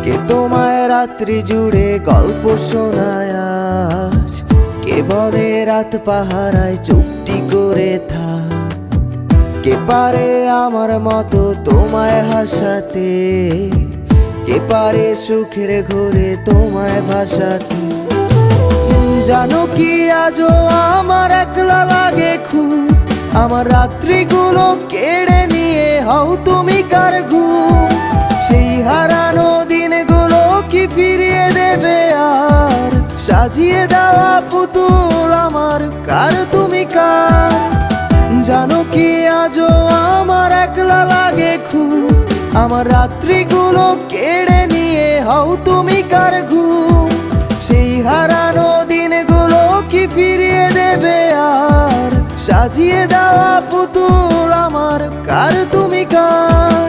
কে তোমায় রাত্রি জুড়ে গল্প শোনায় আজ? কে বলে রাত পাহারায় চুপটি করে থাক? কে পারে আমার মতো তোমায় হাসাতে? কে পারে সুখের ঘরে তোমায় ভাসাতে? জানো কি আজও আমার একলা লাগে খুব, আমার রাত্রিগুলো কেড়ে নিয়ে হও তুমি কার ঘুম? সেই হারানো দিনগুলো কি ফিরিয়ে দেবে আর? সাজিয়ে দেওয়া পুতুল আমার কার তুমি কার? জানো কি আজও আমার একলা লাগে খুব, আমার রাত্রিগুলো কেড়ে নিয়ে হও তুমি কার ঘুম? সেই হারানো দিনগুলো কি ফিরিয়ে দেবে আর? সাজিয়ে দেওয়া পুতুল আমার কার তুমি কার?